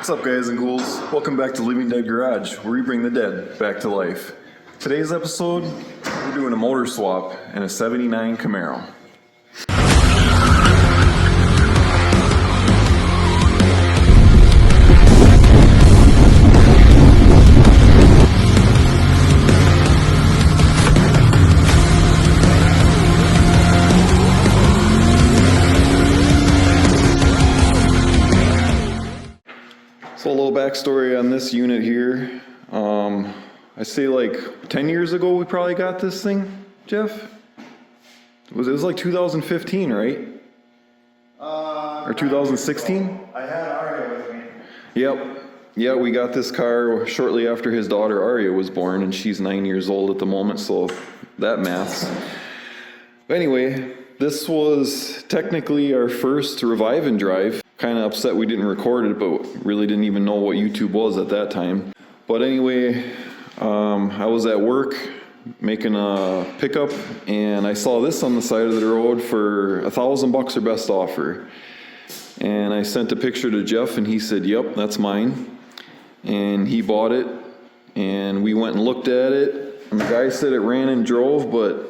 What's up, guys and ghouls? Welcome back to Living Dead Garage, where we bring the dead back to life. Today's episode, we're doing a motor swap in a 79 Camaro. So a little backstory on this unit here. I say like 10 years ago we probably got this thing, Jeff? It was like 2015, right? Or 2016? I had Aria with me. Yep. Yeah, we got this car shortly after his daughter Aria was born, and she's 9 years old at the moment, so that maths. But anyway, this was technically our first revive and drive. Kind of upset we didn't record it, but really didn't even know what YouTube was at that time. But anyway, I was at work making a pickup, and I saw this on the side of the road for $1,000 or best offer. And I sent a picture to Jeff, and he said, "Yep, that's mine." And he bought it, and we went and looked at it. And the guy said it ran and drove, but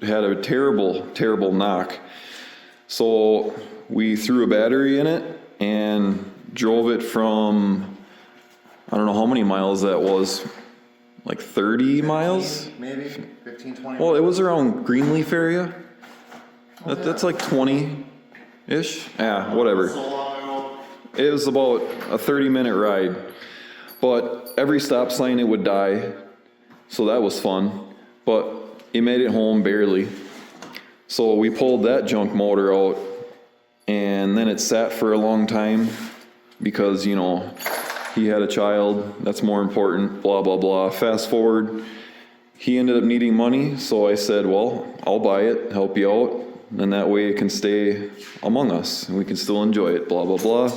had a terrible, terrible knock. So we threw a battery in it and drove it from, I don't know how many miles that was, like 30 miles? Maybe 15, 20. Well, it was around Greenleaf area. That's like 20-ish. Yeah, whatever. So long ago. It was about a 30-minute ride. But every stop sign it would die. So that was fun. But it made it home barely. So we pulled that junk motor out. And then it sat for a long time because, you know, he had a child, that's more important, blah, blah, blah. Fast forward, he ended up needing money, so I said, well, I'll buy it, help you out, and that way it can stay among us, and we can still enjoy it, blah, blah, blah.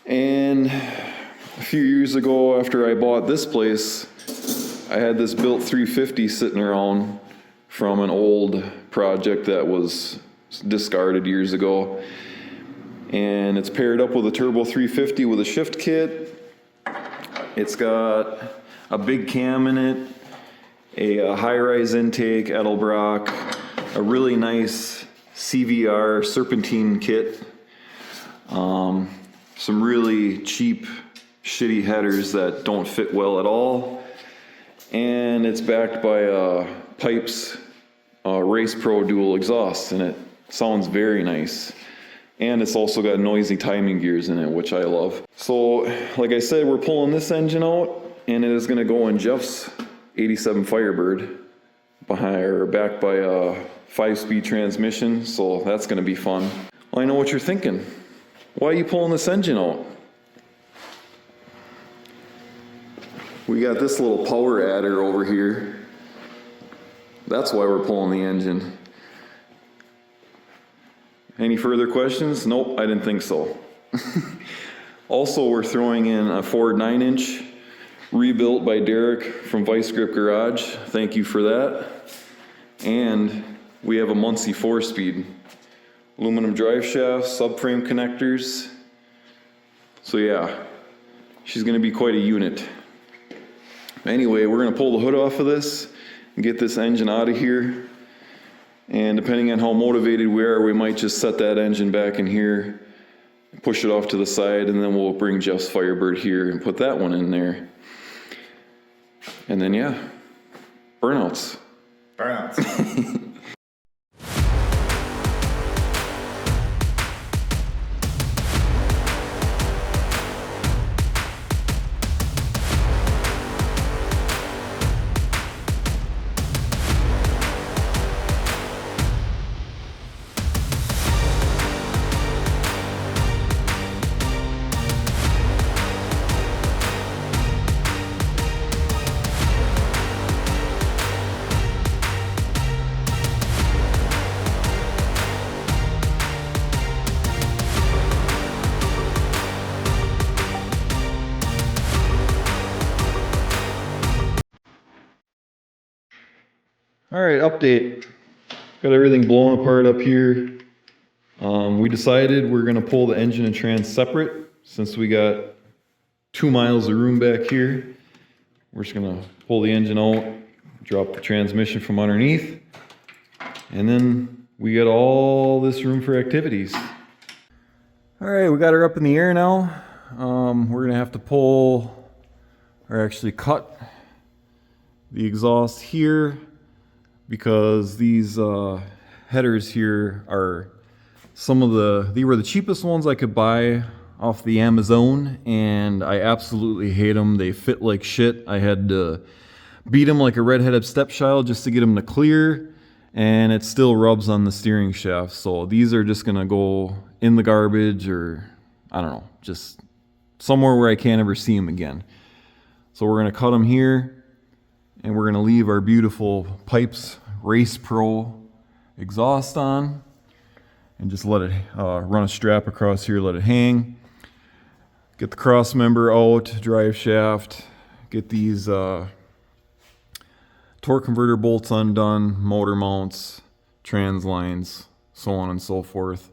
And a few years ago, after I bought this place, I had this built 350 sitting around from an old project that was discarded years ago, and it's paired up with a turbo 350 with a shift kit. It's got a big cam in it, a high-rise intake Edelbrock, a really nice CVR serpentine kit, some really cheap shitty headers that don't fit well at all, and it's backed by Pipes Race Pro dual exhaust, and it sounds very nice. And it's also got noisy timing gears in it, which I love. So, like I said, we're pulling this engine out, and it is gonna go in Jeff's 87 Firebird, backed by a 5-speed transmission, so that's gonna be fun. Well, I know what you're thinking. Why are you pulling this engine out? We got this little power adder over here. That's why we're pulling the engine. Any further questions? Nope, I didn't think so. Also, we're throwing in a Ford 9-inch rebuilt by Derek from Vice Grip Garage. Thank you for that. And we have a Muncie 4-speed. Aluminum drive shaft, subframe connectors. So yeah, she's gonna be quite a unit. Anyway, we're gonna pull the hood off of this and get this engine out of here. And depending on how motivated we are, we might just set that engine back in here, push it off to the side, and then we'll bring Jeff's Firebird here and put that one in there. And then yeah, burnouts. Burnouts. All right, update. Got everything blown apart up here. We decided we're gonna pull the engine and trans separate since we got 2 miles of room back here, we're just gonna pull the engine out, drop the transmission from underneath, and then we got all this room for activities. All right, we got her up in the air now. We're gonna have to pull, or actually cut the exhaust here, because these headers here are they were the cheapest ones I could buy off the Amazon, and I absolutely hate them. They fit like shit. I had to beat them like a redheaded stepchild just to get them to clear, and it still rubs on the steering shaft. So these are just gonna go in the garbage, or I don't know, just somewhere where I can't ever see them again. So we're gonna cut them here, and we're gonna leave our beautiful Pipes Race Pro exhaust on, and just let it run a strap across here, let it hang. Get the cross member out, drive shaft, get these torque converter bolts undone, motor mounts, trans lines, so on and so forth.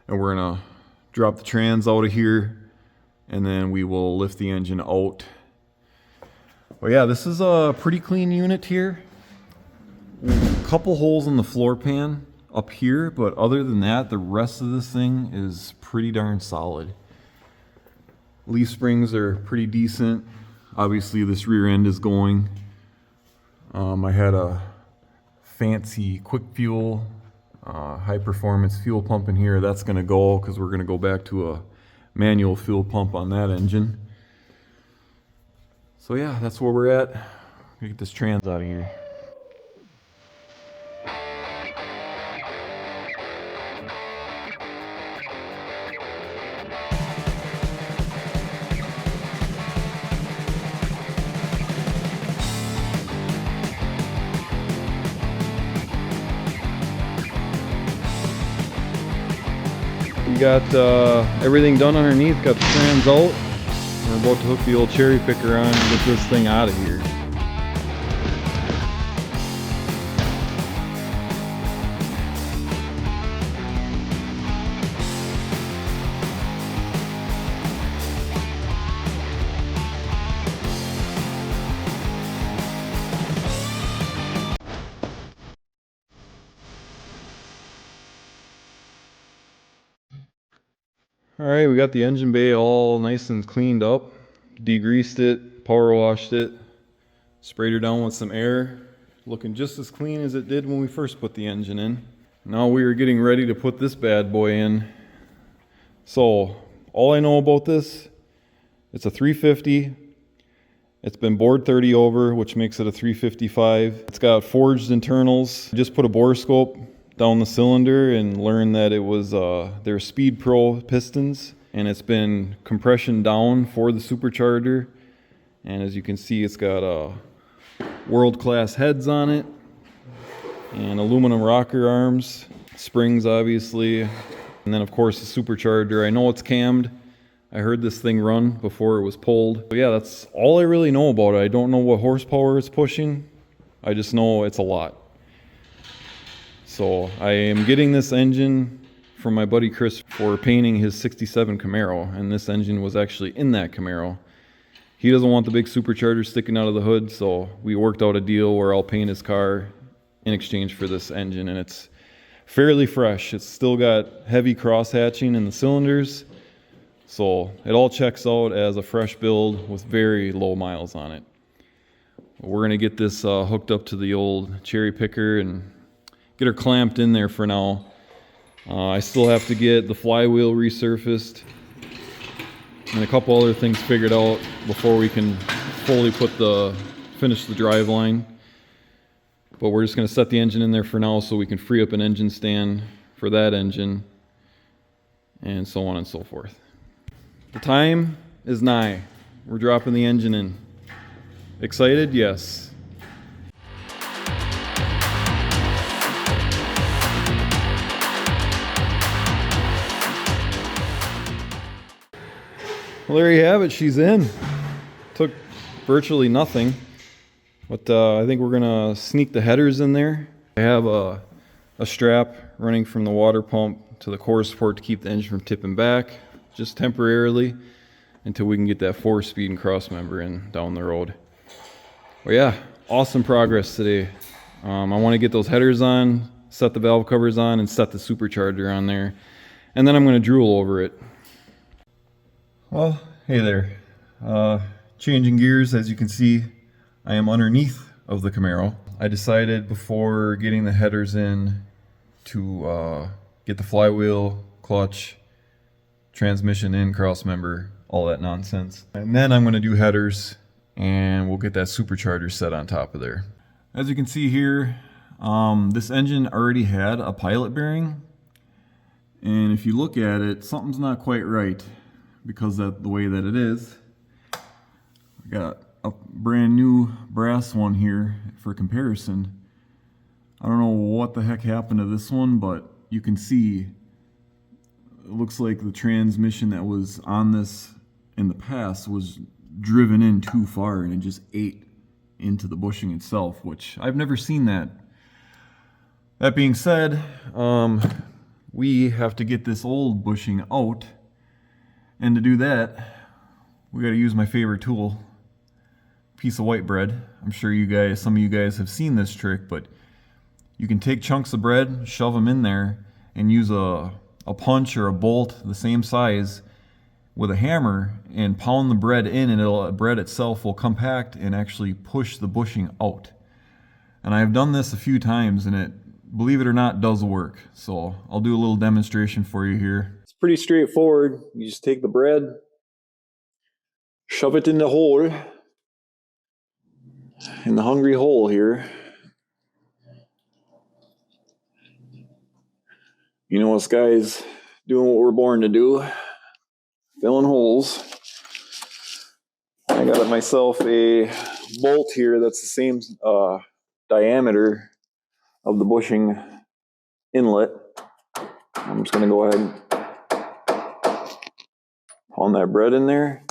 And we're gonna drop the trans out of here, and then we will lift the engine out. Well, yeah, this is a pretty clean unit here. A couple holes in the floor pan up here, but other than that, the rest of this thing is pretty darn solid. Leaf springs are pretty decent. Obviously this rear end is going. I had a fancy quick fuel, high performance fuel pump in here. That's gonna go because we're gonna go back to a manual fuel pump on that engine. So yeah, that's where we're at. Get this trans out of here. We got everything done underneath, got the trans out. We're about to hook the old cherry picker on and get this thing out of here. Alright, we got the engine bay all nice and cleaned up, degreased it, power washed it, sprayed her down with some air, looking just as clean as it did when we first put the engine in. Now we are getting ready to put this bad boy in. So, all I know about this, it's a 350, it's been bored 30 over, which makes it a 355. It's got forged internals. Just put a bore scope down the cylinder and learned that it was they're Speed Pro pistons, and it's been compression down for the supercharger. And as you can see, it's got world-class heads on it and aluminum rocker arms, springs obviously, and then of course the supercharger. I know it's cammed. I heard this thing run before it was pulled. But yeah, that's all I really know about it. I don't know what horsepower it's pushing. I just know it's a lot. So I am getting this engine from my buddy Chris for painting his 67 Camaro, and this engine was actually in that Camaro. He doesn't want the big supercharger sticking out of the hood, so we worked out a deal where I'll paint his car in exchange for this engine, and it's fairly fresh. It's still got heavy cross hatching in the cylinders, so it all checks out as a fresh build with very low miles on it. We're gonna get this hooked up to the old cherry picker and get her clamped in there for now. I still have to get the flywheel resurfaced and a couple other things figured out before we can fully finish the drive line. But we're just going to set the engine in there for now so we can free up an engine stand for that engine, and so on and so forth. The time is nigh. We're dropping the engine in. Excited? Yes. Well, there you have it. She's in. Took virtually nothing, but I think we're gonna sneak the headers in there. I have a strap running from the water pump to the core support to keep the engine from tipping back. just temporarily until we can get that 4-speed and cross member in down the road. But yeah, awesome progress today. I want to get those headers on, set the valve covers on, and set the supercharger on there. And then I'm going to drool over it. Well, hey there. Changing gears, as you can see, I am underneath of the Camaro. I decided before getting the headers in to get the flywheel, clutch, transmission in, cross member, all that nonsense. And then I'm going to do headers and we'll get that supercharger set on top of there. As you can see here, this engine already had a pilot bearing. And if you look at it, something's not quite right because of the way that it is. I got a brand new brass one here for comparison. I don't know what the heck happened to this one, but you can see it looks like the transmission that was on this in the past was driven in too far and it just ate into the bushing itself, which I've never seen that. That being said, we have to get this old bushing out, and to do that, we got to use my favorite tool, piece of white bread. I'm sure some of you guys have seen this trick, but you can take chunks of bread, shove them in there, and use a punch or a bolt the same size with a hammer and pound the bread in, and the bread itself will compact and actually push the bushing out. And I've done this a few times and it, believe it or not, does work. So I'll do a little demonstration for you here. It's pretty straightforward. You just take the bread, shove it in the hole, in the hungry hole here. You know us guys doing what we're born to do, filling holes. I got myself a bolt here that's the same diameter of the bushing inlet. I'm just going to go ahead and pound that bread in there.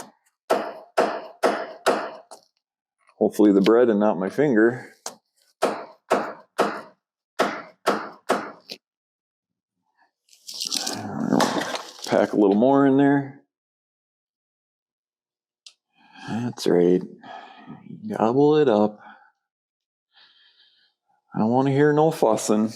Hopefully the bread and not my finger. Pack a little more in there. That's right. Gobble it up. I don't want to hear no fussing.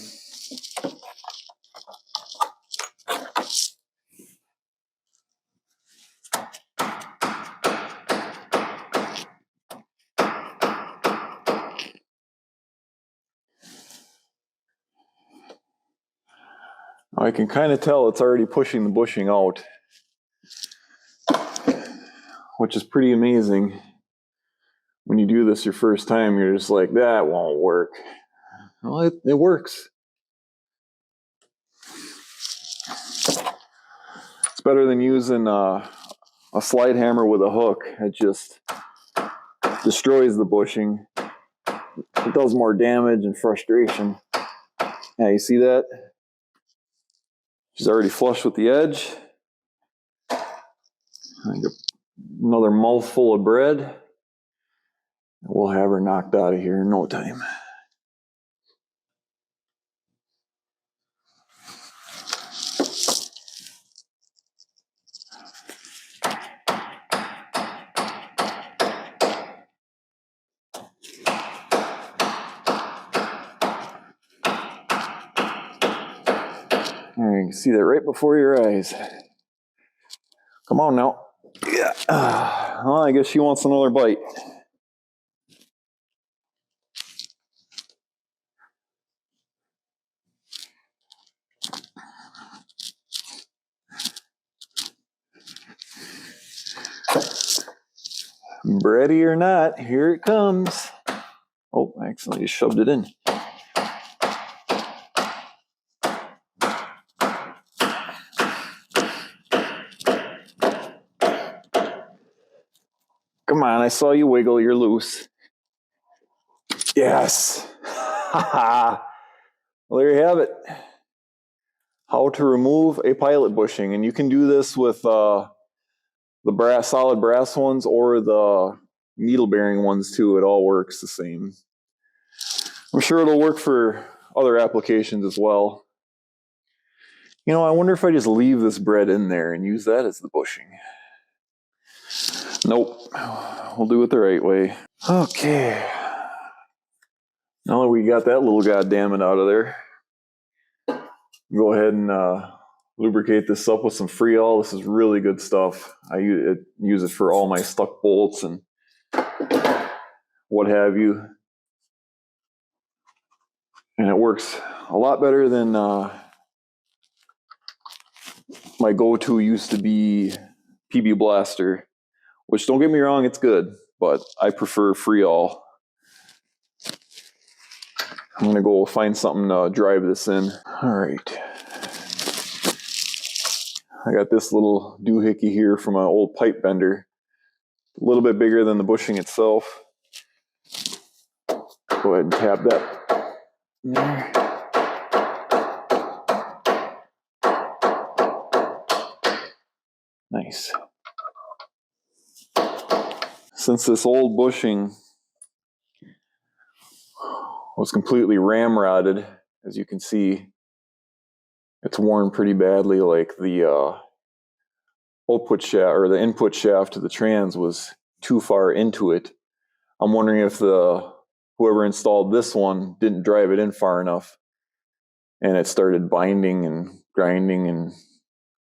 I can kind of tell it's already pushing the bushing out, which is pretty amazing. When you do this your first time, you're just like, that won't work. Well, it works. It's better than using a slide hammer with a hook. It just destroys the bushing. It does more damage and frustration. Yeah, you see that? She's already flush with the edge. Another mouthful of bread. We'll have her knocked out of here in no time. You can see that right before your eyes. Come on now. Yeah. Well, I guess she wants another bite. Bready or not, here it comes. Oh, I accidentally just shoved it in. Come on, I saw you wiggle, you're loose. Yes. Well, there you have it. How to remove a pilot bushing. And you can do this with the solid brass ones or the needle bearing ones too. It all works the same. I'm sure it'll work for other applications as well. You know, I wonder if I just leave this bread in there and use that as the bushing. Nope. We'll do it the right way. Okay. Now that we got that little goddammit out of there, go ahead and lubricate this up with some Freol. This is really good stuff. I use it for all my stuck bolts and what have you. And it works a lot better than my go-to used to be PB Blaster, which, don't get me wrong, it's good, but I prefer Freol. I'm going to go find something to drive this in. All right. I got this little doohickey here from an old pipe bender. A little bit bigger than the bushing itself. Go ahead and tap that in there. Nice. Since this old bushing was completely ramrodded, as you can see, it's worn pretty badly. Like the output shaft or the input shaft to the trans was too far into it. I'm wondering if whoever installed this one didn't drive it in far enough, and it started binding and grinding, and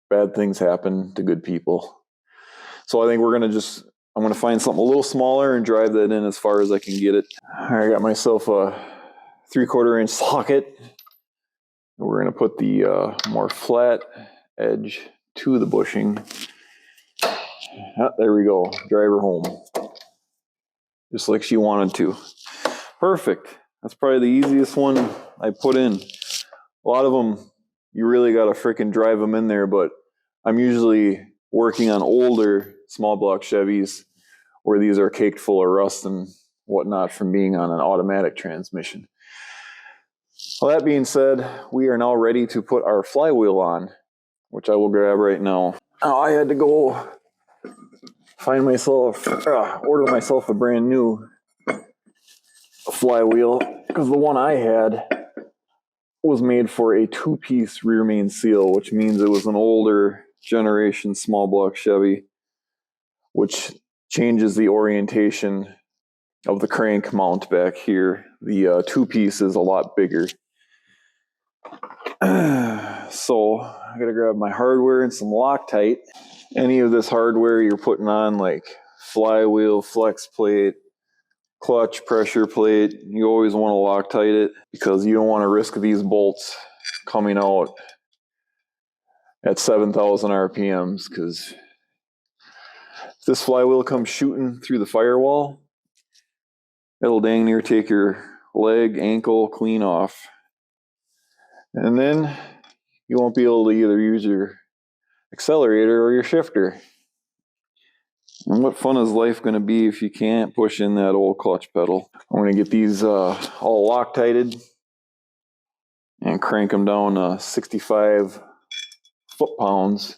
bad things happen to good people. So I think I'm gonna find something a little smaller and drive that in as far as I can get it. I got myself a 3/4 inch socket. We're gonna put the more flat edge to the bushing. There we go, drive her home. Just like she wanted to. Perfect. That's probably the easiest one I put in. A lot of them, you really got to freaking drive them in there, but I'm usually working on older small block Chevys where these are caked full of rust and whatnot from being on an automatic transmission. Well, that being said, we are now ready to put our flywheel on, which I will grab right now. Now I had to go order myself a brand new flywheel because the one I had was made for a 2-piece rear main seal, which means it was an older generation small block Chevy, which changes the orientation of the crank mount back here. The 2-piece is a lot bigger. So I gotta grab my hardware and some Loctite. Any of this hardware you're putting on, like flywheel, flex plate, clutch, pressure plate, you always want to Loctite it because you don't want to risk these bolts coming out at 7,000 RPMs, because if this flywheel comes shooting through the firewall, it'll dang near take your leg, ankle clean off. And then you won't be able to either use your accelerator or your shifter. And what fun is life going to be if you can't push in that old clutch pedal? I'm going to get these all Loctited and crank them down to 65 foot-pounds.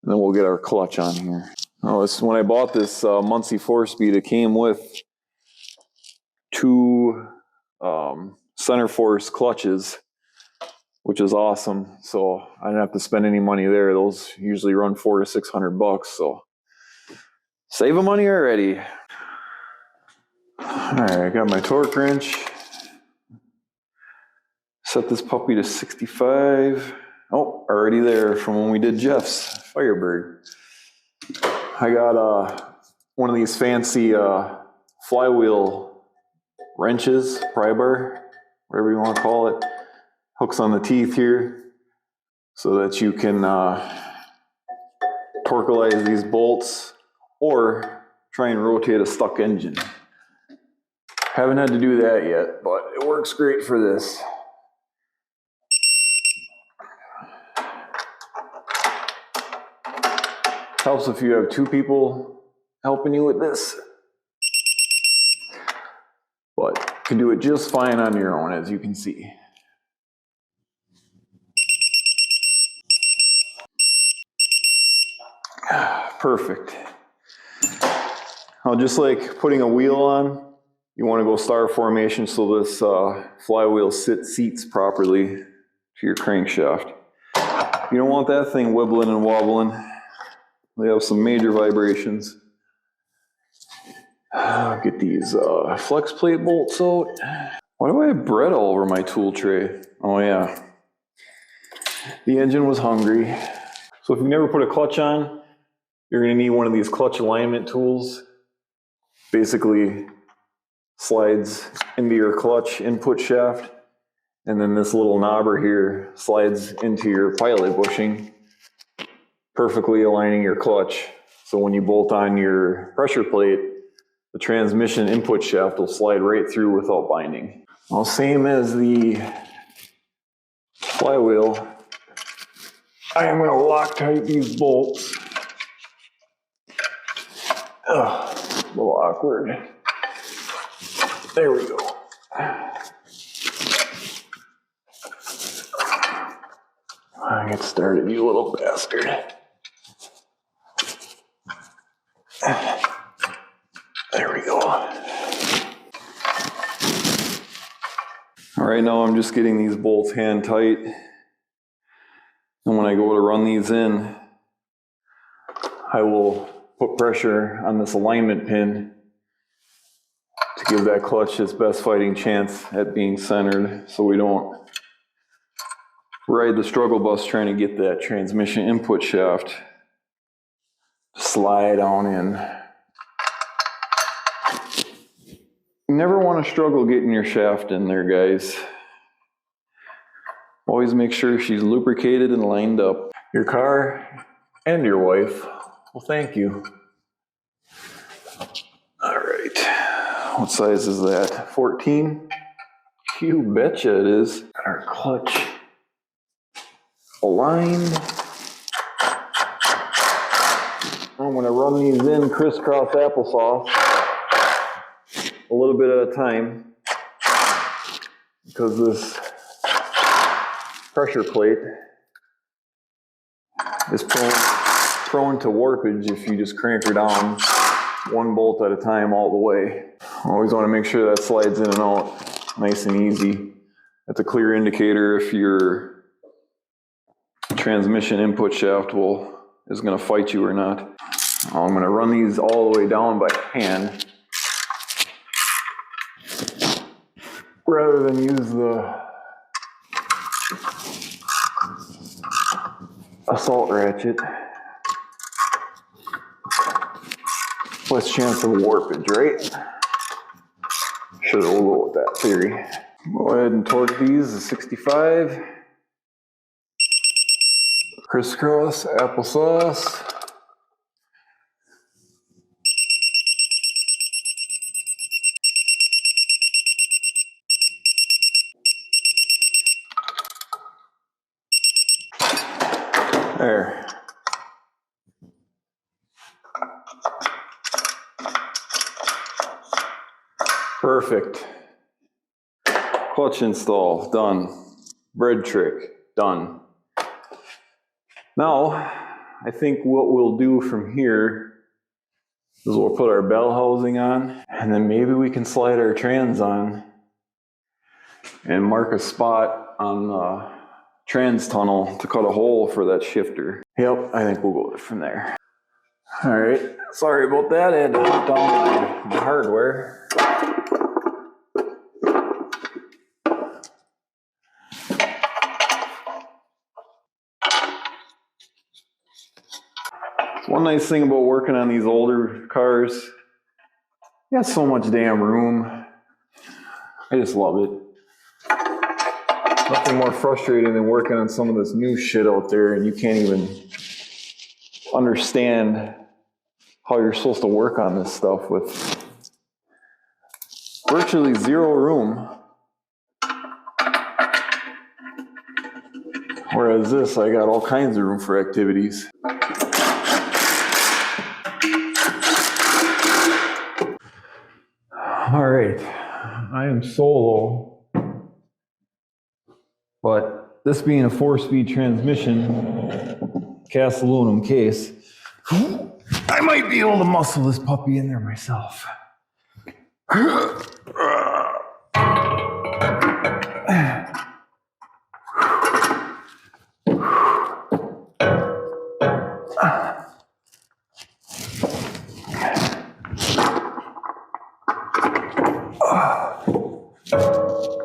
And then we'll get our clutch on here. Oh, when I bought this Muncie 4-speed, it came with 2 center force clutches, which is awesome. So I didn't have to spend any money there. Those usually run $400 to $600, so saving money already. All right, I got my torque wrench. Set this puppy to 65. Oh, already there from when we did Jeff's Firebird. I got one of these fancy flywheel wrenches, pry bar, whatever you want to call it. Hooks on the teeth here so that you can torquelize these bolts or try and rotate a stuck engine. Haven't had to do that yet, but it works great for this. Helps if you have 2 people helping you with this, but you can do it just fine on your own, as you can see. Perfect. Now, just like putting a wheel on, you want to go star formation so this flywheel seats properly to your crankshaft. You don't want that thing wibbling and wobbling. They have some major vibrations. Get these flex plate bolts out. Why do I have bread all over my tool tray? Oh yeah. The engine was hungry. So if you've never put a clutch on, you're gonna need one of these clutch alignment tools. Basically slides into your clutch input shaft, and then this little knobber here slides into your pilot bushing, perfectly aligning your clutch. So when you bolt on your pressure plate, the transmission input shaft will slide right through without binding. Well, same as the flywheel, I am going to Loctite these bolts. Ugh, a little awkward. There we go. I get started, you little bastard. There we go. All right, now I'm just getting these bolts hand tight. And when I go to run these in, I will put pressure on this alignment pin to give that clutch its best fighting chance at being centered, so we don't ride the struggle bus trying to get that transmission input shaft to slide on in. You never want to struggle getting your shaft in there, guys. Always make sure she's lubricated and lined up. Your car and your wife will thank you. All right, what size is that? 14? You betcha it is. Got our clutch aligned. I'm gonna run these in crisscross applesauce a little bit at a time, because this pressure plate is prone to warpage if you just crank her down one bolt at a time all the way. Always want to make sure that slides in and out nice and easy. That's a clear indicator if your transmission input shaft is going to fight you or not. I'm going to run these all the way down by hand rather than use the assault ratchet. Less chance of warpage, right? Sure, we'll go with that theory. Go ahead and torque these to 65. Crisscross applesauce. There. Perfect. Clutch install, done. Bread trick, done. Now, I think what we'll do from here is we'll put our bell housing on, and then maybe we can slide our trans on and mark a spot on the trans tunnel to cut a hole for that shifter. Yep, I think we'll go from there. All right, sorry about that. I had to put down my hardware. One nice thing about working on these older cars, you got so much damn room. I just love it. Nothing more frustrating than working on some of this new shit out there and you can't even understand how you're supposed to work on this stuff with virtually zero room. Whereas this, I got all kinds of room for activities. All right, I am solo, but this being a 4-speed transmission, cast aluminum case, I might be able to muscle this puppy in there myself.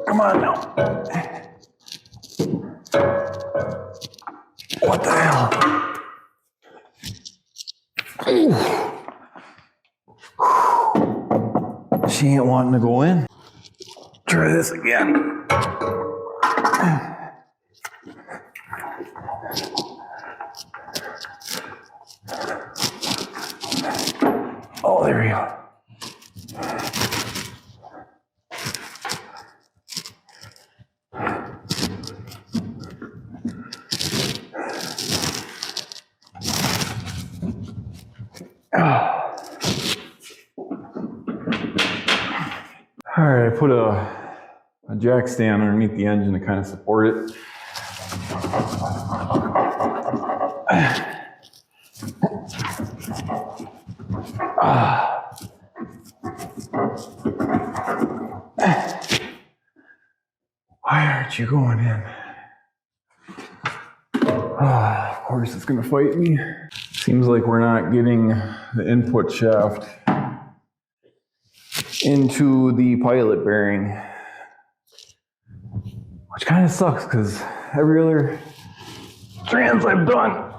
Come on now. What the hell? She ain't wanting to go in. Try this again. Oh, there we go. All right, I put a jack stand underneath the engine to kind of support it. Why aren't you going in? Of course it's gonna fight me. Seems like we're not getting the input shaft into the pilot bearing, which kind of sucks because every other trans I've done,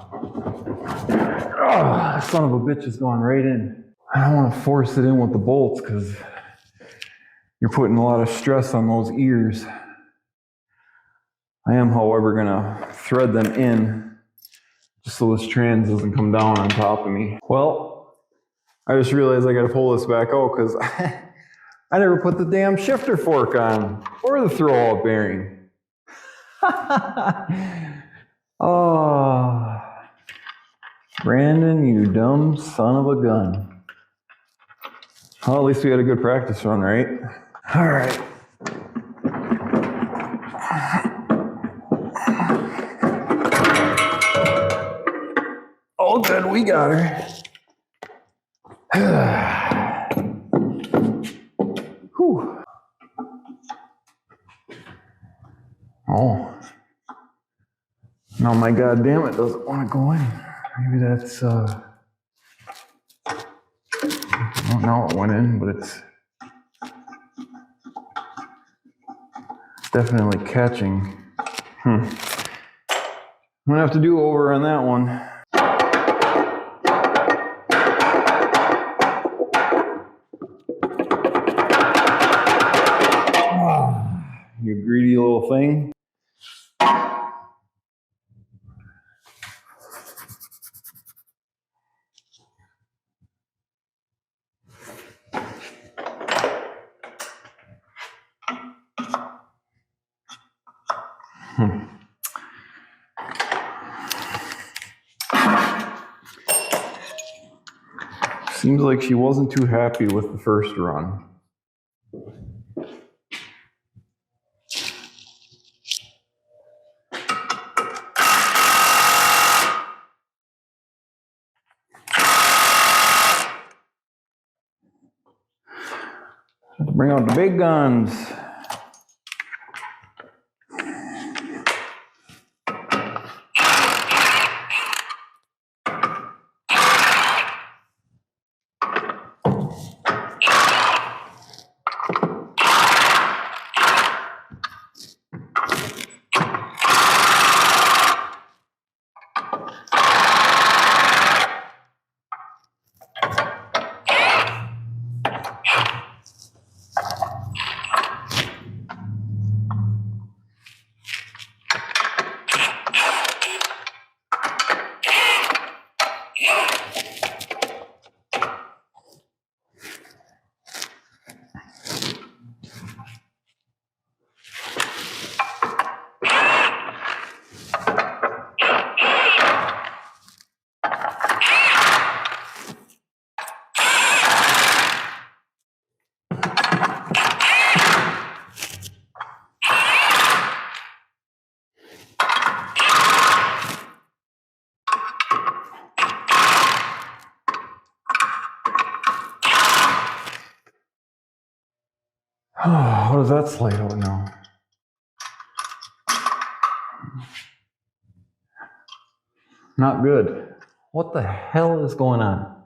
son of a bitch is going right in. I don't want to force it in with the bolts because you're putting a lot of stress on those ears. I am, however, gonna thread them in just so this trans doesn't come down on top of me. Well, I just realized I gotta pull this back out because I never put the damn shifter fork on or the throw-out bearing. Oh, Brandon, you dumb son of a gun. Well, at least we had a good practice run, right? All right. All good, we got her. Whew. Oh. No, my God damn it doesn't want to go in. Maybe that's, well, now it went in, but it's definitely catching. I'm gonna have to do over on that one. You greedy little thing. Seems like she wasn't too happy with the first run. Bring out the big guns. What does that slide out now? Not good. What the hell is going on?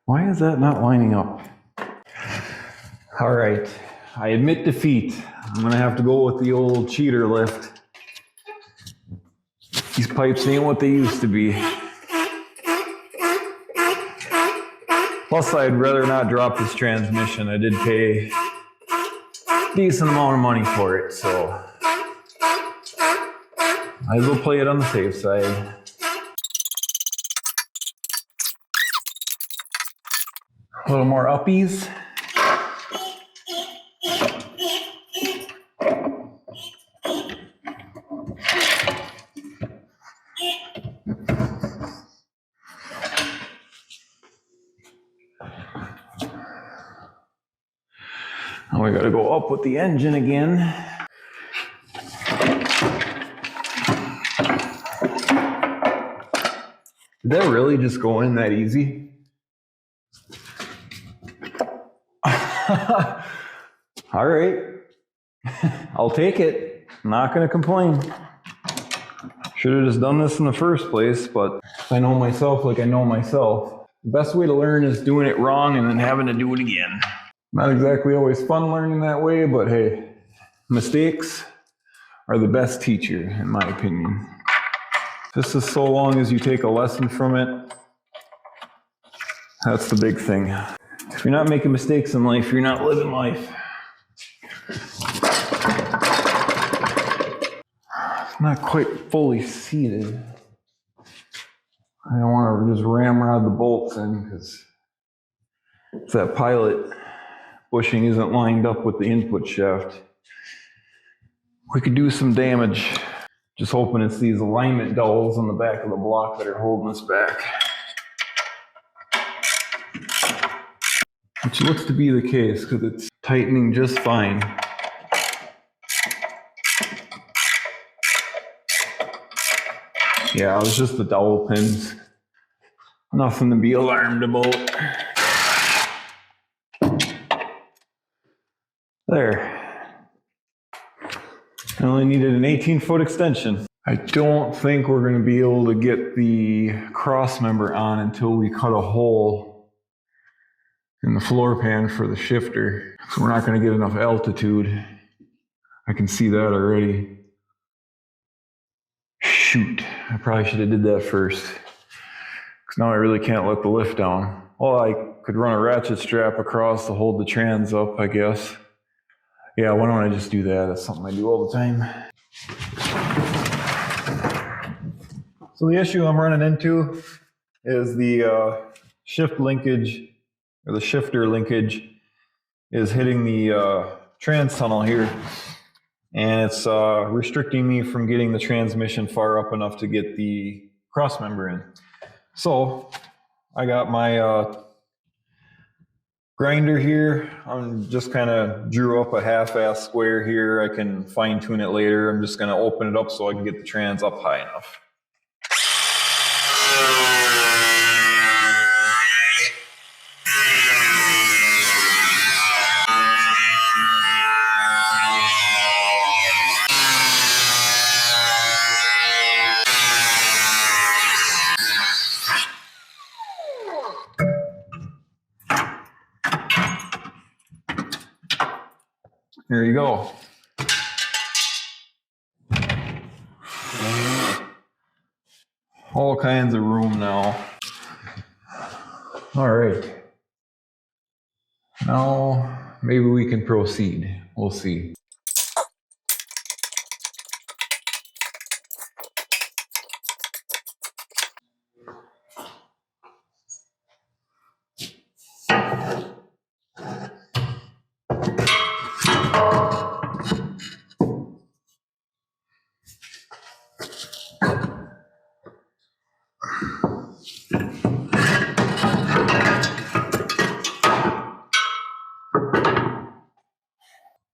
Why is that not lining up? All right, I admit defeat. I'm gonna have to go with the old cheater lift. These pipes ain't what they used to be. Plus, I'd rather not drop this transmission. I did pay a decent amount of money for it, so might as well play it on the safe side. A little more uppies. Now we gotta go up with the engine again. Did that really just go in that easy? All right, I'll take it. I'm not gonna complain. Should have just done this in the first place, but if I know myself like I know myself, the best way to learn is doing it wrong and then having to do it again. Not exactly always fun learning that way, but hey, mistakes are the best teacher, in my opinion. Just as so long as you take a lesson from it, that's the big thing. If you're not making mistakes in life, you're not living life. It's not quite fully seated. I don't want to just ramrod the bolts in because that pilot bushing isn't lined up with the input shaft. We could do some damage. Just hoping it's these alignment dowels on the back of the block that are holding us back. Which looks to be the case because it's tightening just fine. Yeah, it was just the dowel pins. Nothing to be alarmed about. There. I only needed an 18-foot extension. I don't think we're going to be able to get the cross member on until we cut a hole in the floor pan for the shifter. So we're not going to get enough altitude. I can see that already. Shoot, I probably should have did that first. Because now I really can't let the lift down. Well, I could run a ratchet strap across to hold the trans up, I guess. Yeah, why don't I just do that? That's something I do all the time. So the issue I'm running into is the shift linkage, or the shifter linkage, is hitting the trans tunnel here. And it's restricting me from getting the transmission far up enough to get the cross member in. So I got my grinder here. I'm just kind of drew up a half-ass square here. I can fine tune it later. I'm just going to open it up so I can get the trans up high enough. There you go. All kinds of room now. All right. Now maybe we can proceed. We'll see.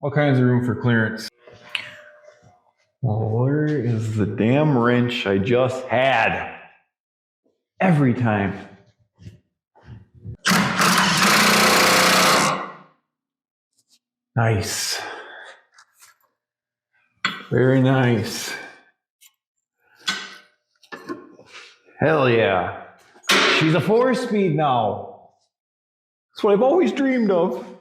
All kinds of room for clearance. Well, where is the damn wrench I just had? Every time. Nice. Very nice. Hell yeah. She's a 4-speed now. That's what I've always dreamed of.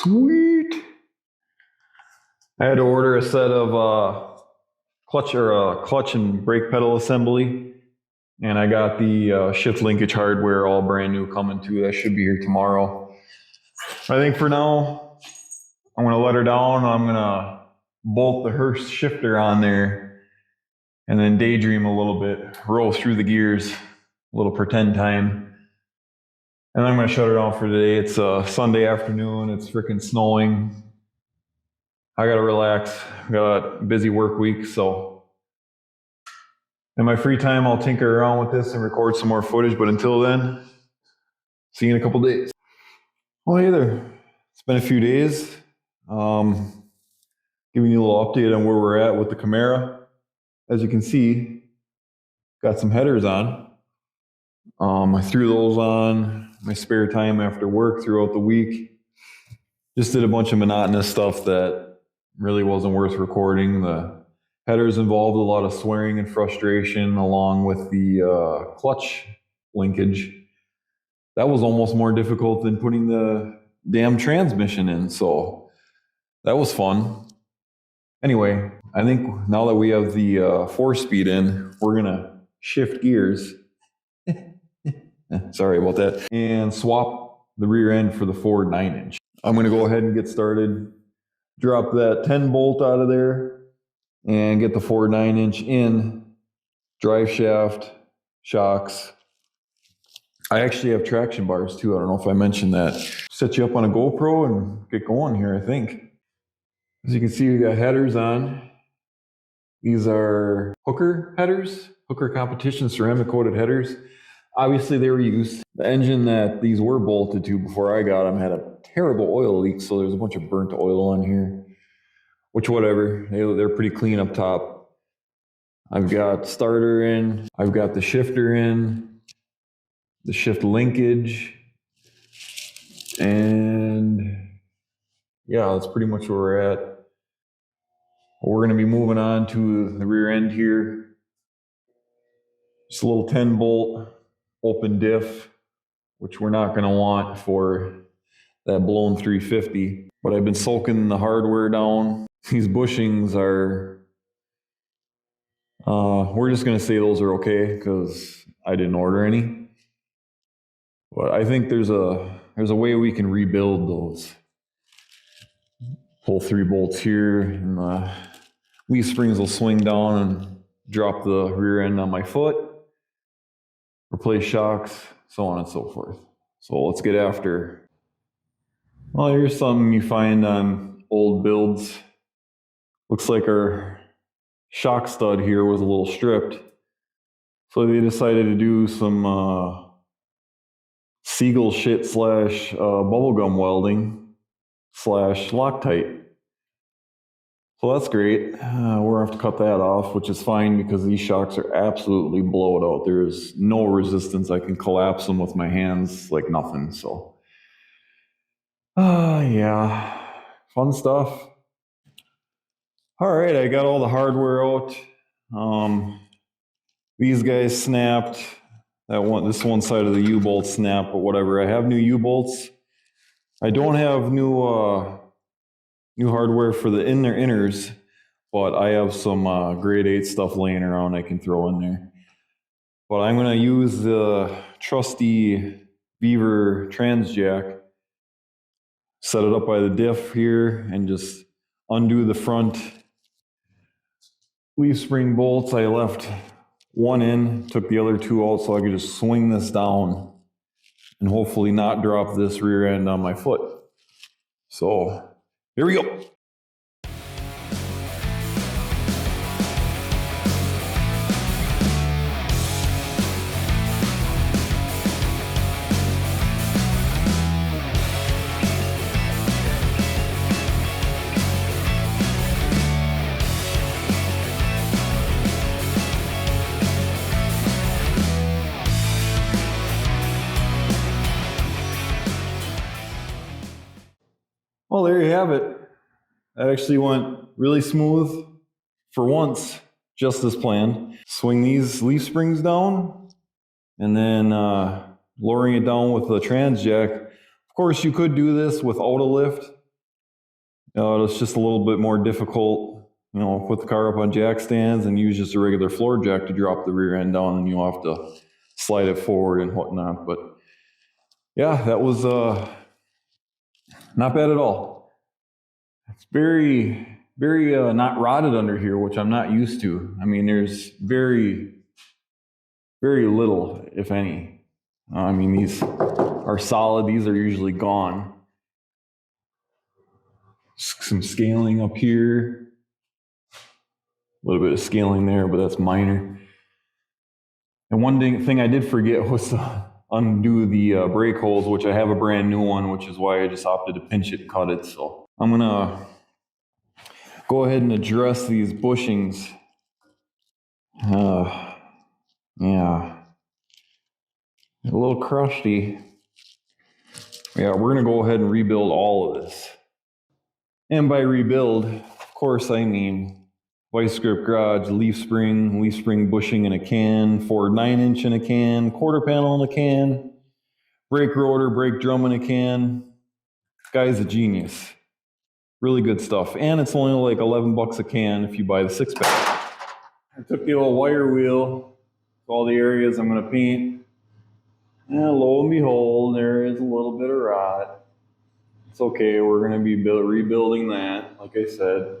Sweet. I had to order a set of clutch and brake pedal assembly, and I got the shift linkage hardware all brand new coming too. That should be here tomorrow. I think for now, I'm gonna let her down. I'm gonna bolt the Hurst shifter on there and then daydream a little bit, roll through the gears, a little pretend time. And I'm gonna shut her down for today. It's a Sunday afternoon, it's freaking snowing. I gotta relax, I got a busy work week, so. In my free time, I'll tinker around with this and record some more footage, but until then, see you in a couple days. Well, hey there, it's been a few days. Giving you a little update on where we're at with the Camaro. As you can see, got some headers on. I threw those on my spare time after work throughout the week. Just did a bunch of monotonous stuff that really wasn't worth recording. The headers involved a lot of swearing and frustration along with the clutch linkage. That was almost more difficult than putting the damn transmission in, so that was fun. Anyway, I think now that we have the 4-speed in, we're gonna shift gears. Sorry about that. And swap the rear end for the Ford 9-inch. I'm gonna go ahead and get started. Drop that 10 bolt out of there and get the Ford 9-inch in. Drive shaft, shocks. I actually have traction bars too. I don't know if I mentioned that. Set you up on a GoPro and get going here, I think. As you can see, we got headers on. These are Hooker headers, Hooker competition ceramic coated headers. Obviously they were used. The engine that these were bolted to before I got them had a terrible oil leak, so there's a bunch of burnt oil on here, which whatever, they're pretty clean up top. I've got starter in, I've got the shifter in, the shift linkage, and yeah, that's pretty much where we're at. We're gonna be moving on to the rear end here. Just a little 10 bolt open diff, which we're not gonna want for that blown 350. But I've been soaking the hardware down. These bushings are, we're just gonna say those are okay because I didn't order any. But I think there's a way we can rebuild those. Pull 3 bolts here, and the leaf springs will swing down and drop the rear end on my foot. Replace shocks, so on and so forth. So let's get after. Well, here's something you find on old builds. Looks like our shock stud here was a little stripped. So they decided to do some Seagull shit / bubblegum welding / Loctite. So that's great. We're gonna have to cut that off, which is fine because these shocks are absolutely blowed out. There's no resistance. I can collapse them with my hands like nothing. So, yeah, fun stuff. All right, I got all the hardware out. These guys snapped. This one side of the U-bolt snapped, but whatever. I have new U-bolts. I don't have new hardware for the inners, but I have some grade 8 stuff laying around I can throw in there. But I'm gonna use the trusty Beaver trans jack, set it up by the diff here, and just undo the front leaf spring bolts. I left one in, took the other 2 out so I could just swing this down and hopefully not drop this rear end on my foot. So here we go. Well, there you have it. That actually went really smooth for once, just as planned. Swing these leaf springs down and then lowering it down with the trans jack. Of course, you could do this without a lift. It's just a little bit more difficult, put the car up on jack stands and use just a regular floor jack to drop the rear end down, and you'll have to slide it forward and whatnot. But yeah, that was not bad at all. It's very, very not rotted under here, which I'm not used to. I mean, there's very, very little, if any. I mean, these are solid. These are usually gone. Some scaling up here. A little bit of scaling there, but that's minor. And one thing I did forget was to undo the brake holes, which I have a brand new one, which is why I just opted to pinch it and cut it. So I'm gonna go ahead and address these bushings. Yeah, a little crusty. Yeah, we're gonna go ahead and rebuild all of this. And by rebuild, of course, I mean vice grip garage, leaf spring bushing in a can, Ford 9-inch in a can, quarter panel in a can, brake rotor, brake drum in a can. Guy's a genius. Really good stuff. And it's only like 11 bucks a can if you buy the 6-pack. I took the old wire wheel, all the areas I'm gonna paint. And lo and behold, there is a little bit of rot. It's okay, we're gonna be rebuilding that, like I said.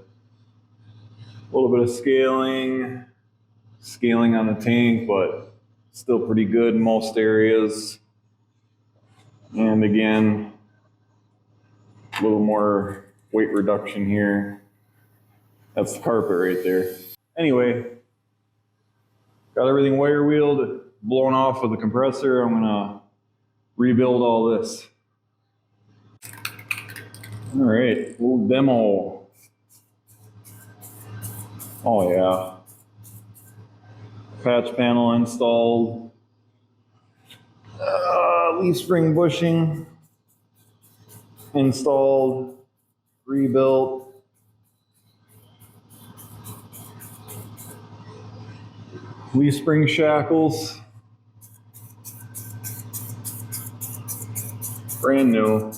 A little bit of scaling on the tank, but still pretty good in most areas. And again, a little more weight reduction here. That's the carpet right there. Anyway, got everything wire wheeled, blown off with the compressor. I'm gonna rebuild all this. All right, little demo. Oh yeah. Patch panel installed. Leaf spring bushing installed, rebuilt. Leaf spring shackles. Brand new.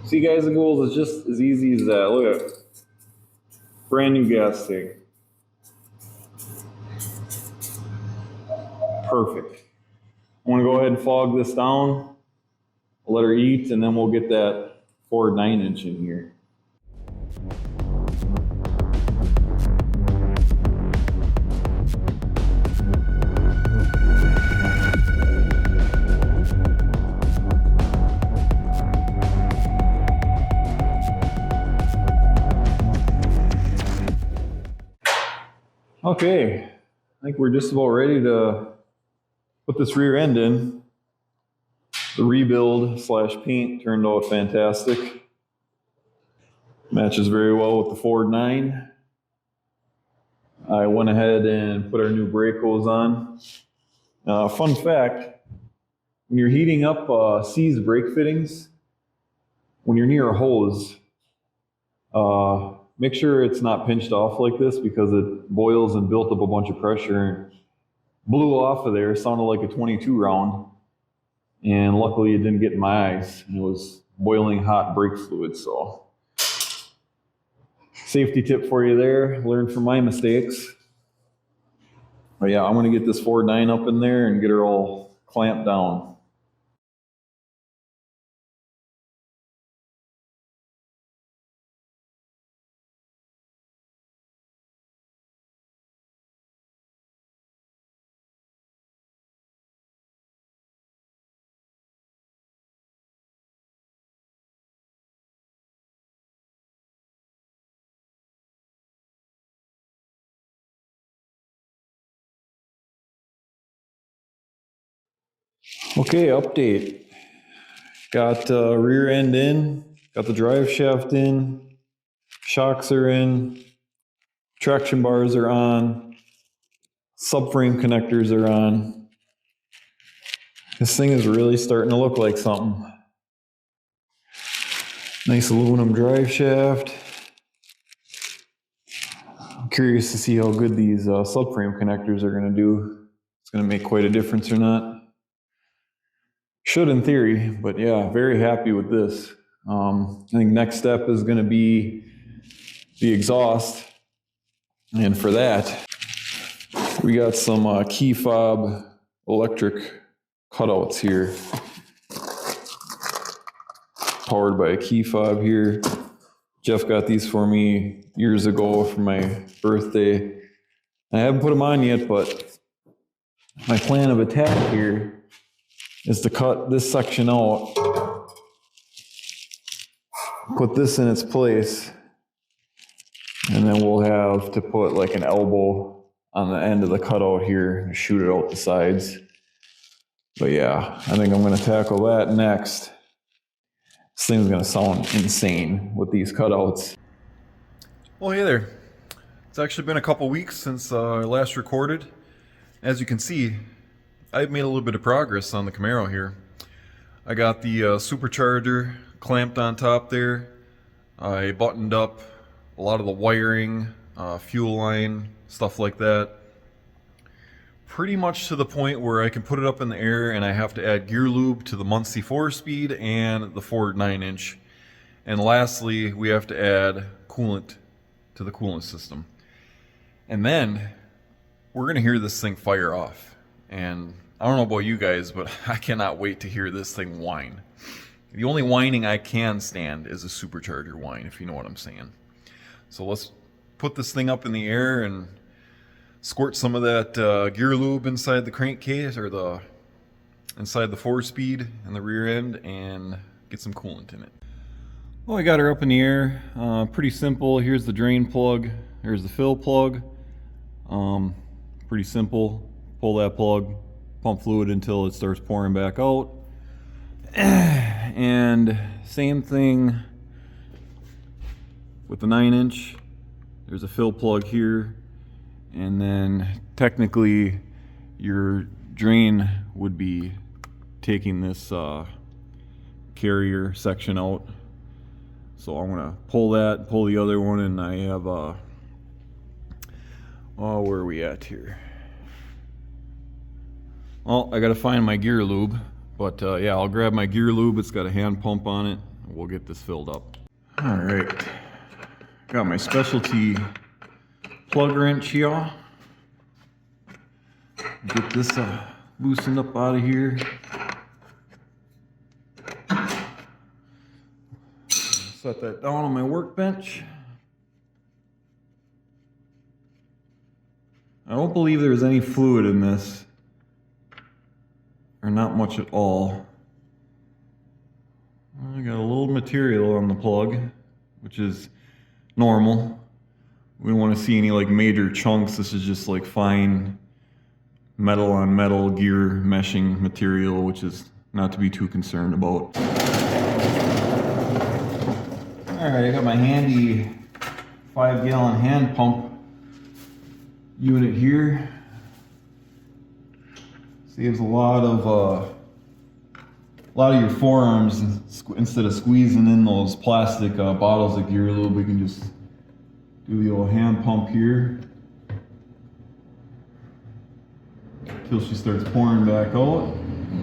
See guys and ghouls, it's just as easy as that. Look at it. Brand new gas tank. Perfect. I'm gonna go ahead and fog this down. I'll let her eat, and then we'll get that Ford 9-inch in here. Okay, I think we're just about ready to put this rear end in. The rebuild / paint turned out fantastic. Matches very well with the Ford 9. I went ahead and put our new brake hose on. Fun fact, when you're heating up C's brake fittings, when you're near a hose, make sure it's not pinched off like this because it boils and built up a bunch of pressure and blew off of there. It sounded like a 22 round. And luckily it didn't get in my eyes. It was boiling hot brake fluid, so. Safety tip for you there, learn from my mistakes. But yeah, I'm gonna get this Ford 9 up in there and get her all clamped down. Okay, update. Got rear end in, got the drive shaft in, shocks are in, traction bars are on, subframe connectors are on. This thing is really starting to look like something. Nice aluminum drive shaft. I'm curious to see how good these subframe connectors are going to do. It's going to make quite a difference or not. Should in theory, but yeah, very happy with this. I think next step is going to be the exhaust. And for that, we got some key fob electric cutouts here. Powered by a key fob here. Jeff got these for me years ago for my birthday. I haven't put them on yet, but my plan of attack here is to cut this section out, put this in its place, and then we'll have to put like an elbow on the end of the cutout here and shoot it out the sides. But yeah, I think I'm gonna tackle that next. This thing's gonna sound insane with these cutouts. Well, hey there. It's actually been a couple weeks since I last recorded. As you can see, I've made a little bit of progress on the Camaro here. I got the supercharger clamped on top there. I buttoned up a lot of the wiring, fuel line, stuff like that. Pretty much to the point where I can put it up in the air and I have to add gear lube to the Muncie 4-speed and the Ford 9-inch. And lastly, we have to add coolant to the coolant system. And then we're going to hear this thing fire off. And I don't know about you guys, but I cannot wait to hear this thing whine. The only whining I can stand is a supercharger whine, if you know what I'm saying. So let's put this thing up in the air and squirt some of that gear lube inside the crankcase, or inside the 4-speed and the rear end, and get some coolant in it. Well, I got her up in the air. Pretty simple. Here's the drain plug. Here's the fill plug. Pretty simple. Pull that plug, pump fluid until it starts pouring back out. And same thing with the 9-inch. There's a fill plug here. And then technically your drain would be taking this carrier section out. So I'm gonna pull that, pull the other one, and I have oh, where are we at here? Well, I gotta find my gear lube, but yeah, I'll grab my gear lube. It's got a hand pump on it. We'll get this filled up. All right, got my specialty plug wrench here. Get this loosened up out of here. Set that down on my workbench. I don't believe there's any fluid in this, or not much at all. I got a little material on the plug, which is normal. We don't want to see any like major chunks. This is just like fine metal on metal gear meshing material, which is not to be too concerned about. Alright, I got my handy 5-gallon hand pump unit here. Saves a lot of your forearms. Instead of squeezing in those plastic bottles of gear lube, we can just do the old hand pump here until she starts pouring back out.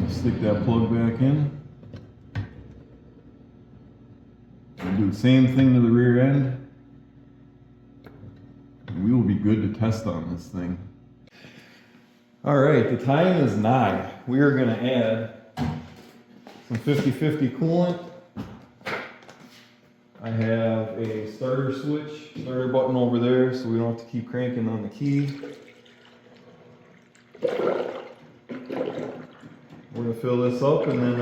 Stick that plug back in. And do the same thing to the rear end. And we will be good to test on this thing. All right, the time is nigh. We are going to add some 50-50 coolant. I have a starter button over there, so we don't have to keep cranking on the key. We're gonna fill this up and then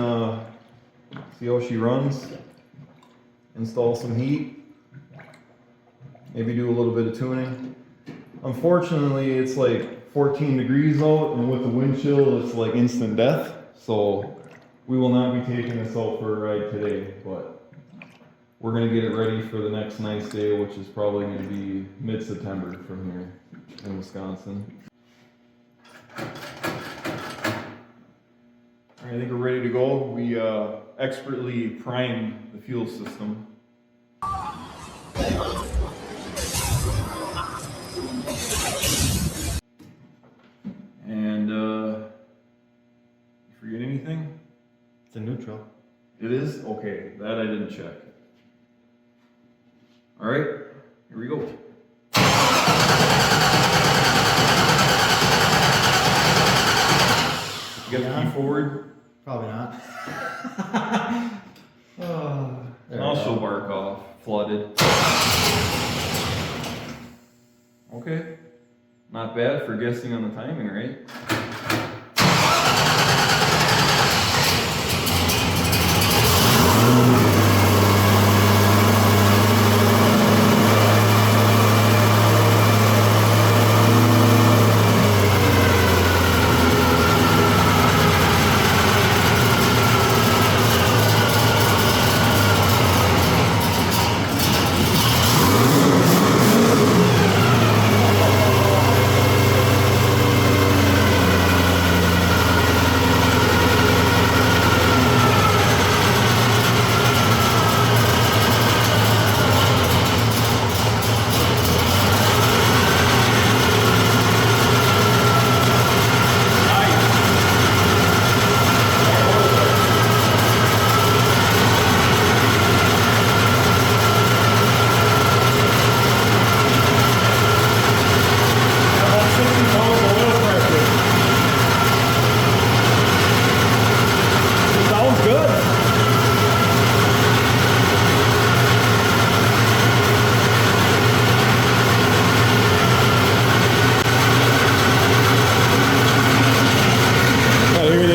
see how she runs. Install some heat. Maybe do a little bit of tuning. Unfortunately, it's like 14 degrees out, and with the wind chill, it's like instant death. So we will not be taking this out for a ride today, but we're gonna get it ready for the next nice day, which is probably gonna be mid-September from here in Wisconsin. I think we're ready to go. We expertly primed the fuel system. It's a neutral. It is? Okay, that I didn't check. All right, here we go. You got the key forward? Probably not. Oh, there we Also go. mark off, flooded. Okay, not bad for guessing on the timing, right?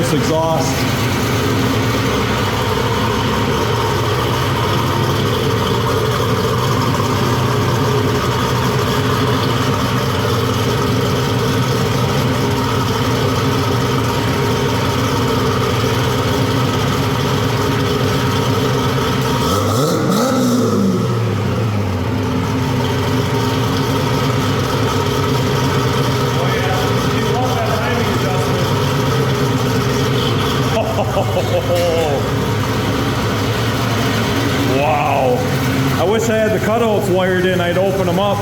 Exhaust. Wow. I wish I had the cutouts wired in, I'd open them up.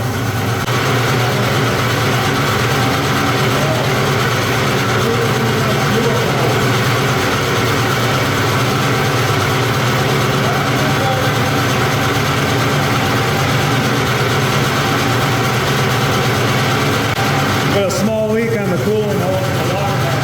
Got a small leak on the cooling hose in the water tank.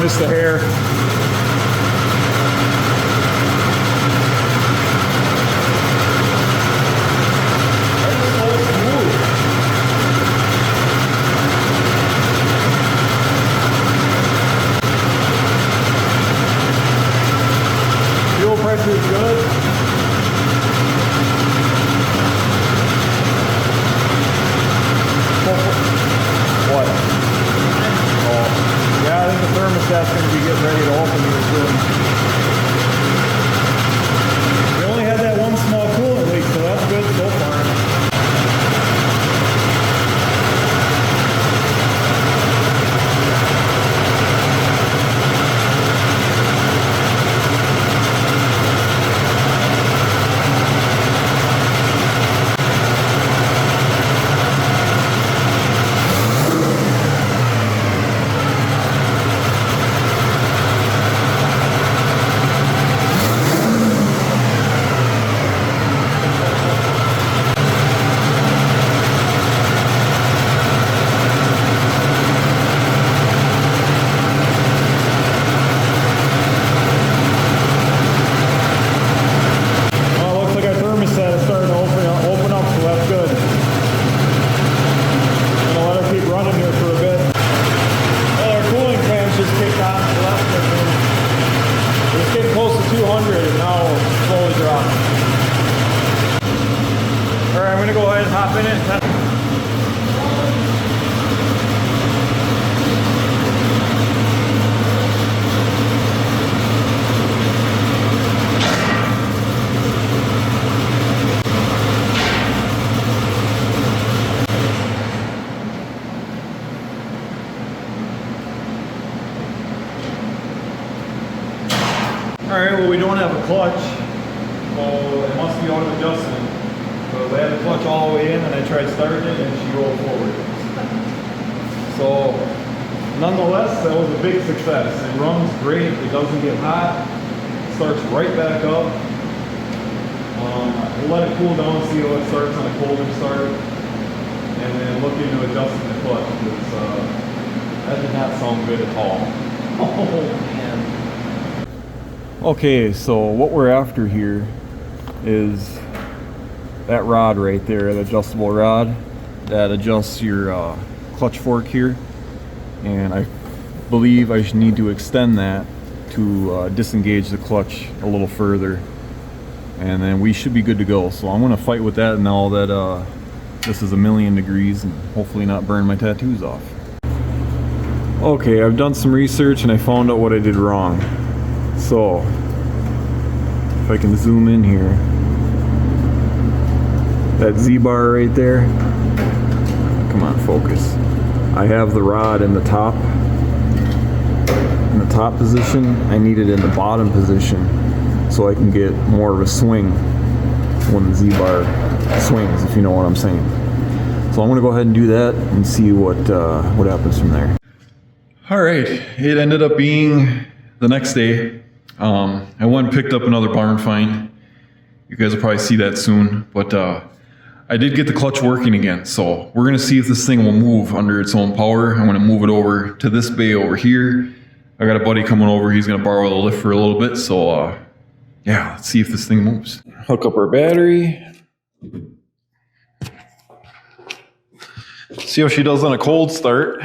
Just the hair. Fuel pressure is good. What? Yeah, I think the thermostat's going to be getting ready to open here soon. We only had that one small coolant leak, so that's good so far. Alright, well we don't have a clutch, so it must be out of adjustment. So I had the clutch all the way in and I tried starting it and she rolled forward. So nonetheless, that was a big success. It runs great, it doesn't get hot, it starts right back up. We'll let it cool down, see how it starts on a colder start, and then look into adjusting the clutch, because that did not sound good at all. Oh man. Okay, so what we're after here is that rod right there, the adjustable rod that adjusts your clutch fork here, and I believe I should need to extend that to disengage the clutch a little further, and then we should be good to go. So I'm going to fight with that now that this is 1,000,000 degrees, and hopefully not burn my tattoos off. Okay, I've done some research and I found out what I did wrong. So if I can zoom in here, that Z-bar right there, come on, focus. I have the rod in the top position. I need it in the bottom position so I can get more of a swing when the Z-bar swings, if you know what I'm saying. So I'm gonna go ahead and do that and see what happens from there. All right, it ended up being the next day. I went and picked up another barn find. You guys will probably see that soon, but I did get the clutch working again. So we're gonna see if this thing will move under its own power. I'm gonna move it over to this bay over here. I got a buddy coming over, he's gonna borrow the lift for a little bit. So yeah, let's see if this thing moves. Hook up our battery. See how she does on a cold start.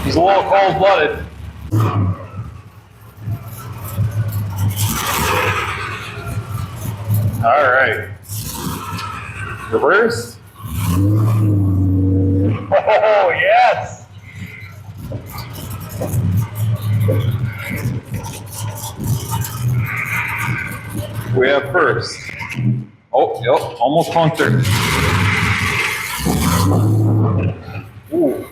He's a little cold-blooded. All right. Reverse. Oh, yes. We have first. Oh, yep, almost conked her. Ooh.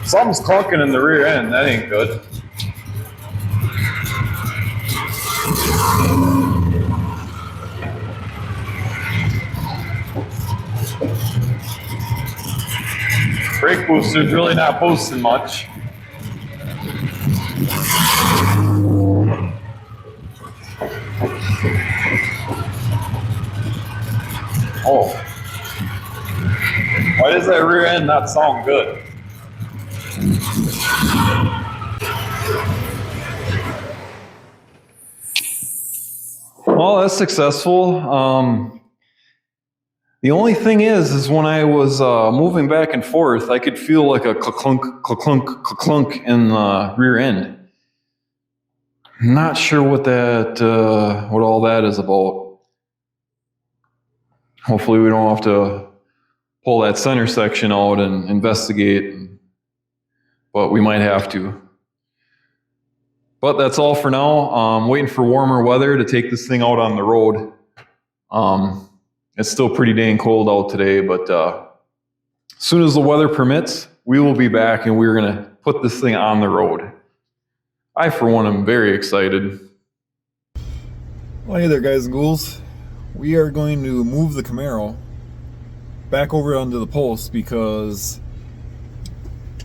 Something's clunking in the rear end. That ain't good. Brake booster's really not boosting much. Oh. Why does that rear end not sound good? Well, that's successful. The only thing is when I was moving back and forth, I could feel like a clunk, clunk, clunk in the rear end. I'm not sure what all that is about. Hopefully we don't have to pull that center section out and investigate, but we might have to. But that's all for now. I'm waiting for warmer weather to take this thing out on the road. It's still pretty dang cold out today, but as soon as the weather permits, we will be back and we're gonna put this thing on the road. I, for one, am very excited. Well, hey there, guys and ghouls. We are going to move the Camaro back over onto the post because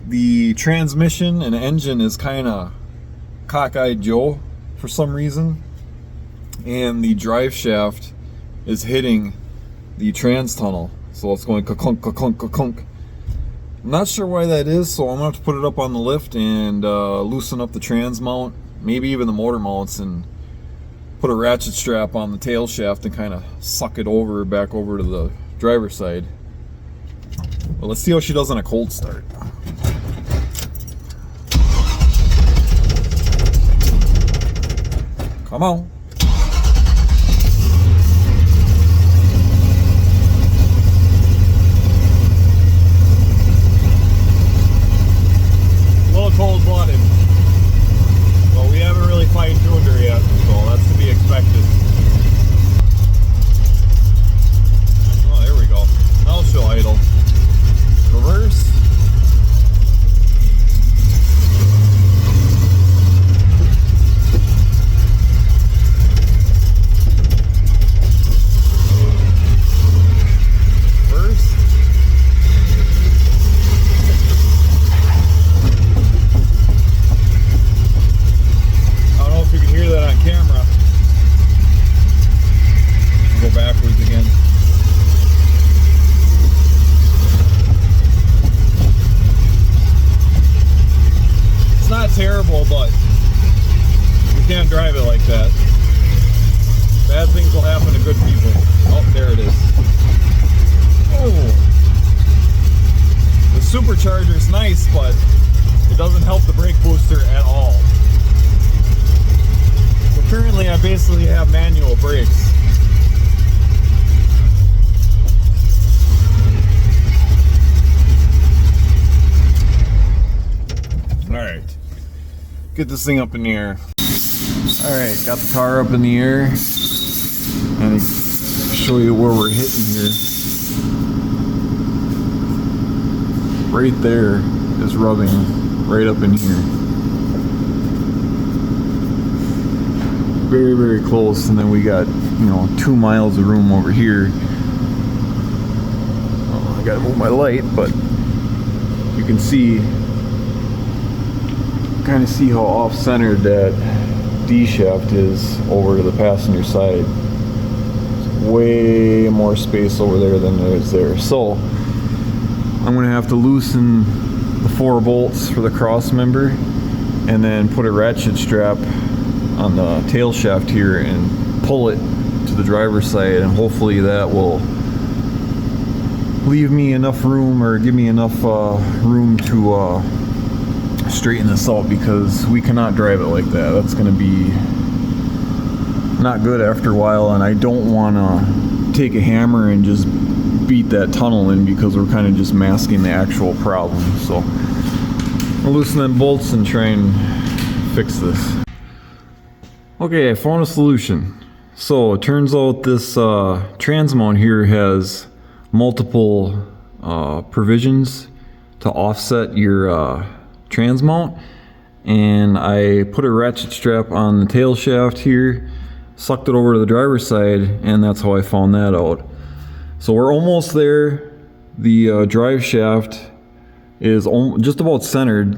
the transmission and engine is kind of cockeyed Joe for some reason, and the drive shaft is hitting the trans tunnel, so it's going ka-clunk, ka-clunk, ka-clunk. I'm not sure why that is, so I'm gonna have to put it up on the lift and loosen up the trans mount, maybe even the motor mounts, and put a ratchet strap on the tail shaft and kind of suck it over back over to the driver's side. But let's see how she does on a cold start. Come on. A little cold-blooded, but we haven't really fine-tuned her yet, so that's to be expected. Oh, there we go. Now she'll idle. Reverse. Terrible, but you can't drive it like that. Bad things will happen to good people. Oh, there it is. Oh, the supercharger's nice, but it doesn't help the brake booster at all. So currently I basically have manual brakes. Alright. Get this thing up in the air. Alright, got the car up in the air. And I'll show you where we're hitting here. Right there is rubbing right up in here. Very, very close. And then we got, 2 miles of room over here. Oh, I gotta move my light, but you can see kind of see how off-centered that D shaft is over to the passenger side. There's way more space over there than there is there. So I'm gonna have to loosen the 4 bolts for the cross member and then put a ratchet strap on the tail shaft here and pull it to the driver's side, and hopefully that will leave me enough room, or give me enough room to straighten this out, because we cannot drive it like that. That's going to be not good after a while, and I don't want to take a hammer and just beat that tunnel in, because we're kind of just masking the actual problem. So I'll loosen them bolts and try and fix this. Okay, I found a solution. So it turns out this trans mount here has multiple provisions to offset your trans mount, and I put a ratchet strap on the tail shaft here, sucked it over to the driver's side, and that's how I found that out. So we're almost there. The drive shaft is just about centered,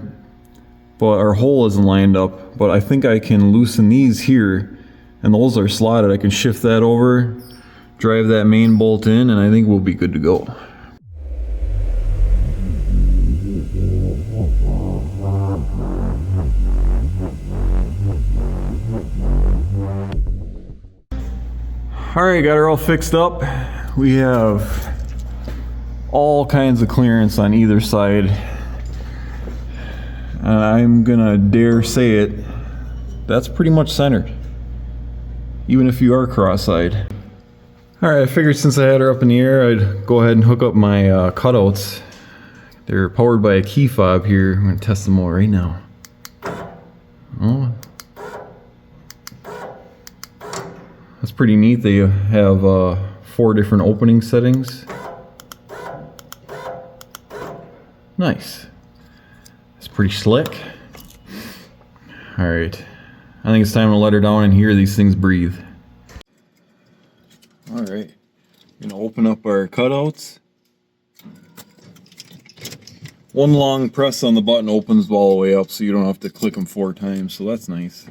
but our hole isn't lined up. But I think I can loosen these here, and those are slotted. I can shift that over, drive that main bolt in, and I think we'll be good to go. Alright, got her all fixed up. We have all kinds of clearance on either side. And I'm gonna dare say it, that's pretty much centered, even if you are cross-eyed. Alright, I figured since I had her up in the air, I'd go ahead and hook up my cutouts. They're powered by a key fob here. I'm gonna test them all right now. Oh, that's pretty neat. They have 4 different opening settings. Nice. It's pretty slick. Alright, I think it's time to let her down and hear these things breathe. Alright, gonna open up our cutouts. One long press on the button opens all the way up, so you don't have to click them 4 times, so that's nice.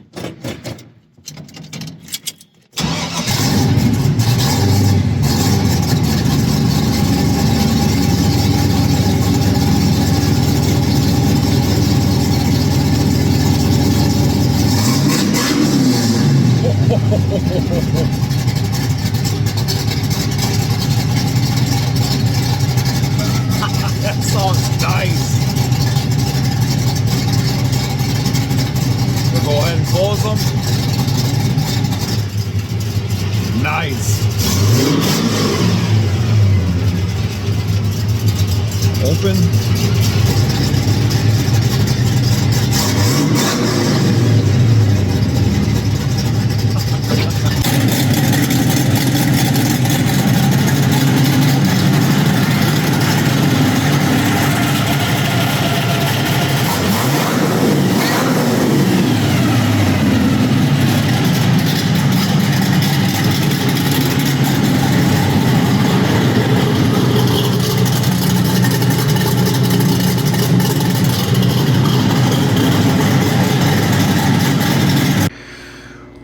That sounds nice. We'll go ahead and close open.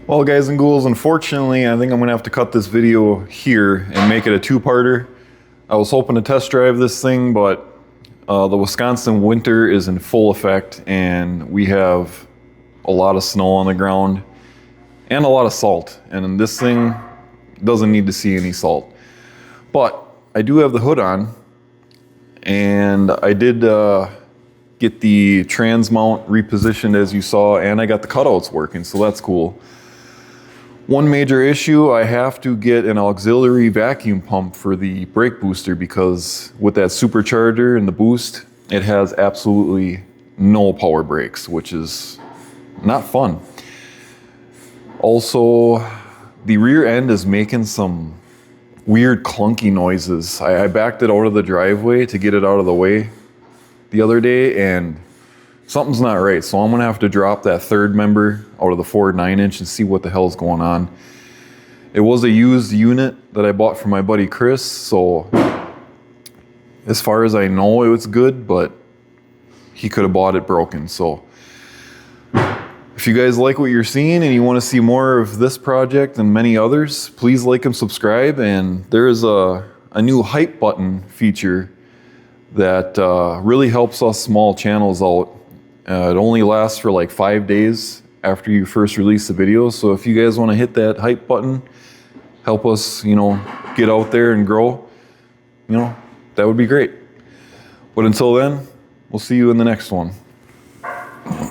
Well, guys and ghouls, unfortunately, I think I'm gonna have to cut this video here and make it a two-parter. I was hoping to test drive this thing, but the Wisconsin winter is in full effect, and we have a lot of snow on the ground and a lot of salt, and this thing doesn't need to see any salt. But I do have the hood on, and I did get the trans mount repositioned as you saw, and I got the cutouts working, so that's cool. One major issue, I have to get an auxiliary vacuum pump for the brake booster, because with that supercharger and the boost, it has absolutely no power brakes, which is not fun. Also, the rear end is making some weird clunky noises. I backed it out of the driveway to get it out of the way the other day, and something's not right, so I'm gonna have to drop that third member out of the Ford 9-inch and see what the hell's going on. It was a used unit that I bought from my buddy Chris, so as far as I know, it was good, but he could have bought it broken. So if you guys like what you're seeing and you want to see more of this project and many others, please like and subscribe. And there's a new hype button feature that really helps us small channels out. It only lasts for like 5 days after you first release the video. So if you guys want to hit that hype button, help us, get out there and grow, that would be great. But until then, we'll see you in the next one.